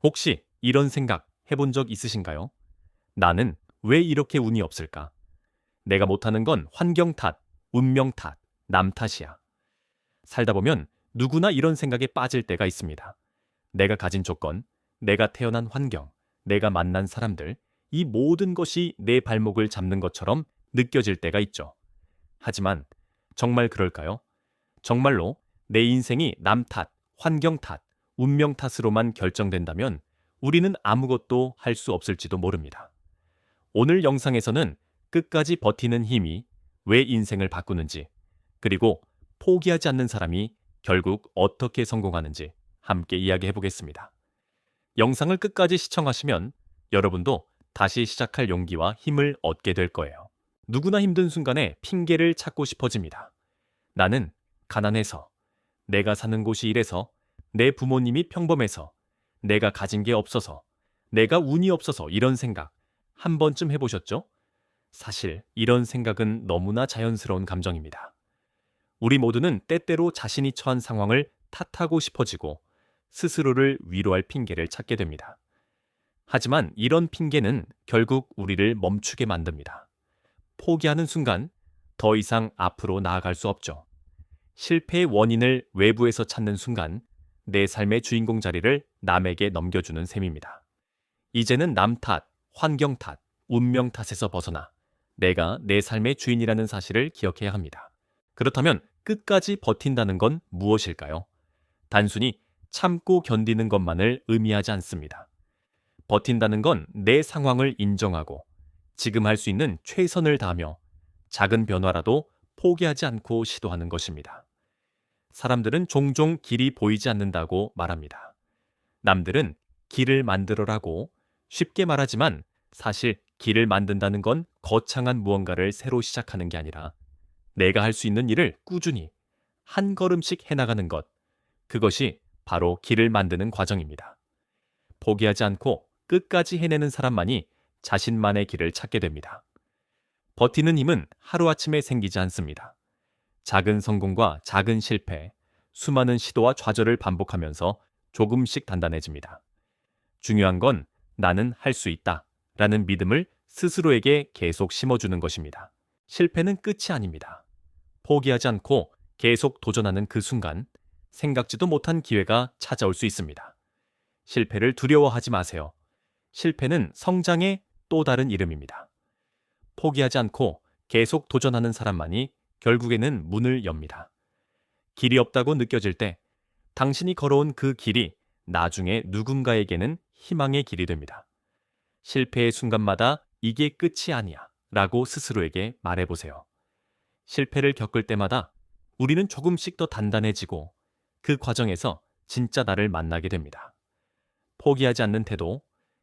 혹시 이런 생각 해본 적 있으신가요? 나는 왜 이렇게 운이 없을까? 내가 못하는 건 환경 탓, 운명 탓, 남 탓이야. 살다 보면 누구나 이런 생각에 빠질 때가 있습니다. 내가 가진 조건, 내가 태어난 환경, 내가 만난 사람들, 이 모든 것이 내 발목을 잡는 것처럼 느껴질 때가 있죠. 하지만 정말 그럴까요? 정말로 내 인생이 남 탓, 환경 탓, 운명 탓으로만 결정된다면 우리는 아무것도 할 수 없을지도 모릅니다. 오늘 영상에서는 끝까지 버티는 힘이 왜 인생을 바꾸는지, 그리고 포기하지 않는 사람이 결국 어떻게 성공하는지 함께 이야기해 보겠습니다. 영상을 끝까지 시청하시면 여러분도 다시 시작할 용기와 힘을 얻게 될 거예요. 누구나 힘든 순간에 핑계를 찾고 싶어집니다. 나는 가난해서, 내가 사는 곳이 이래서, 내 부모님이 평범해서, 내가 가진 게 없어서, 내가 운이 없어서 이런 생각 한 번쯤 해보셨죠? 사실 이런 생각은 너무나 자연스러운 감정입니다. 우리 모두는 때때로 자신이 처한 상황을 탓하고 싶어지고 스스로를 위로할 핑계를 찾게 됩니다. 하지만 이런 핑계는 결국 우리를 멈추게 만듭니다. 포기하는 순간 더 이상 앞으로 나아갈 수 없죠. 실패의 원인을 외부에서 찾는 순간 내 삶의 주인공 자리를 남에게 넘겨주는 셈입니다. 이제는 남 탓, 환경 탓, 운명 탓에서 벗어나 내가 내 삶의 주인이라는 사실을 기억해야 합니다. 그렇다면 끝까지 버틴다는 건 무엇일까요? 단순히 참고 견디는 것만을 의미하지 않습니다. 버틴다는 건 내 상황을 인정하고 지금 할 수 있는 최선을 다하며 작은 변화라도 포기하지 않고 시도하는 것입니다. 사람들은 종종 길이 보이지 않는다고 말합니다. 남들은 길을 만들어라고 쉽게 말하지만 사실 길을 만든다는 건 거창한 무언가를 새로 시작하는 게 아니라 내가 할 수 있는 일을 꾸준히 한 걸음씩 해나가는 것, 그것이 바로 길을 만드는 과정입니다. 포기하지 않고 끝까지 해내는 사람만이 자신만의 길을 찾게 됩니다. 버티는 힘은 하루아침에 생기지 않습니다. 작은 성공과 작은 실패, 수많은 시도와 좌절을 반복하면서 조금씩 단단해집니다. 중요한 건 나는 할 수 있다 라는 믿음을 스스로에게 계속 심어주는 것입니다. 실패는 끝이 아닙니다. 포기하지 않고 계속 도전하는 그 순간 생각지도 못한 기회가 찾아올 수 있습니다. 실패를 두려워하지 마세요. 실패는 성장의 또 다른 이름입니다. 포기하지 않고 계속 도전하는 사람만이 결국에는 문을 엽니다. 길이 없다고 느껴질 때 당신이 걸어온 그 길이 나중에 누군가에게는 희망의 길이 됩니다. 실패의 순간마다 이게 끝이 아니야 라고 스스로에게 말해보세요. 실패를 겪을 때마다 우리는 조금씩 더 단단해지고 그 과정에서 진짜 나를 만나게 됩니다. 포기하지 않는 태도,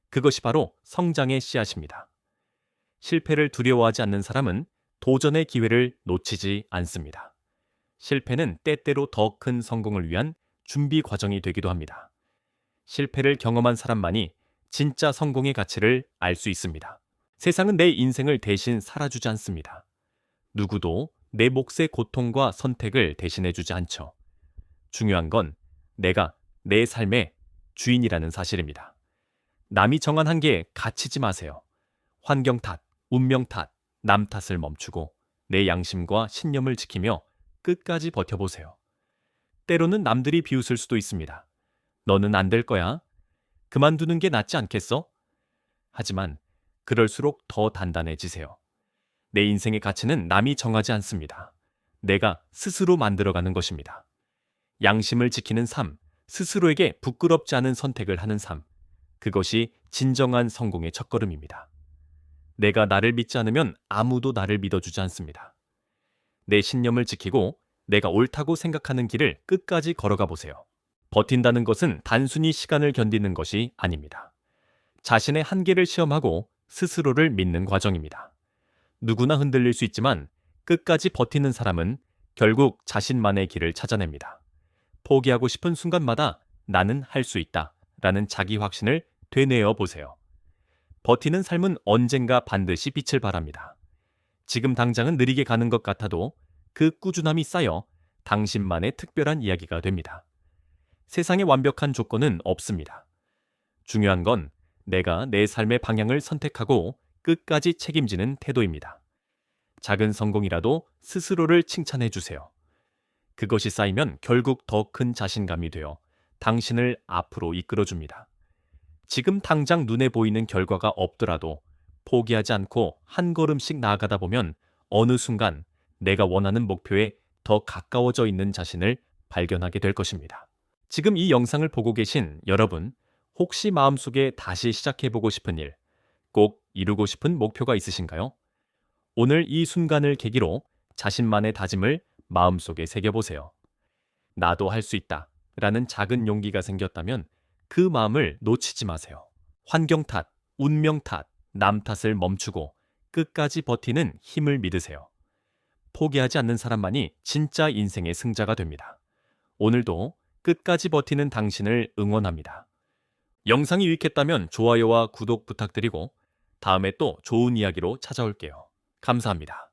그것이 바로 성장의 씨앗입니다. 실패를 두려워하지 않는 사람은 도전의 기회를 놓치지 않습니다. 실패는 때때로 더 큰 성공을 위한 준비 과정이 되기도 합니다. 실패를 경험한 사람만이 진짜 성공의 가치를 알 수 있습니다. 세상은 내 인생을 대신 살아주지 않습니다. 누구도 내 몫의 고통과 선택을 대신해주지 않죠. 중요한 건 내가 내 삶의 주인이라는 사실입니다. 남이 정한 한계에 갇히지 마세요. 환경 탓, 운명 탓, 남 탓을 멈추고 내 양심과 신념을 지키며 끝까지 버텨보세요. 때로는 남들이 비웃을 수도 있습니다. 너는 안 될 거야. 그만두는 게 낫지 않겠어? 하지만 그럴수록 더 단단해지세요. 내 인생의 가치는 남이 정하지 않습니다. 내가 스스로 만들어가는 것입니다. 양심을 지키는 삶, 스스로에게 부끄럽지 않은 선택을 하는 삶, 그것이 진정한 성공의 첫걸음입니다. 내가 나를 믿지 않으면 아무도 나를 믿어주지 않습니다. 내 신념을 지키고 내가 옳다고 생각하는 길을 끝까지 걸어가 보세요. 버틴다는 것은 단순히 시간을 견디는 것이 아닙니다. 자신의 한계를 시험하고 스스로를 믿는 과정입니다. 누구나 흔들릴 수 있지만 끝까지 버티는 사람은 결국 자신만의 길을 찾아냅니다. 포기하고 싶은 순간마다 나는 할 수 있다 라는 자기 확신을 되뇌어 보세요. 버티는 삶은 언젠가 반드시 빛을 발합니다. 지금 당장은 느리게 가는 것 같아도 그 꾸준함이 쌓여 당신만의 특별한 이야기가 됩니다. 세상에 완벽한 조건은 없습니다. 중요한 건 내가 내 삶의 방향을 선택하고 끝까지 책임지는 태도입니다. 작은 성공이라도 스스로를 칭찬해 주세요. 그것이 쌓이면 결국 더 큰 자신감이 되어 당신을 앞으로 이끌어 줍니다. 지금 당장 눈에 보이는 결과가 없더라도 포기하지 않고 한 걸음씩 나아가다 보면 어느 순간 내가 원하는 목표에 더 가까워져 있는 자신을 발견하게 될 것입니다. 지금 이 영상을 보고 계신 여러분, 혹시 마음속에 다시 시작해보고 싶은 일, 꼭 이루고 싶은 목표가 있으신가요? 오늘 이 순간을 계기로 자신만의 다짐을 마음속에 새겨보세요. 나도 할 수 있다 라는 작은 용기가 생겼다면 그 마음을 놓치지 마세요. 환경 탓, 운명 탓, 남 탓을 멈추고 끝까지 버티는 힘을 믿으세요. 포기하지 않는 사람만이 진짜 인생의 승자가 됩니다. 오늘도 끝까지 버티는 당신을 응원합니다. 영상이 유익했다면 좋아요와 구독 부탁드리고 다음에 또 좋은 이야기로 찾아올게요. 감사합니다.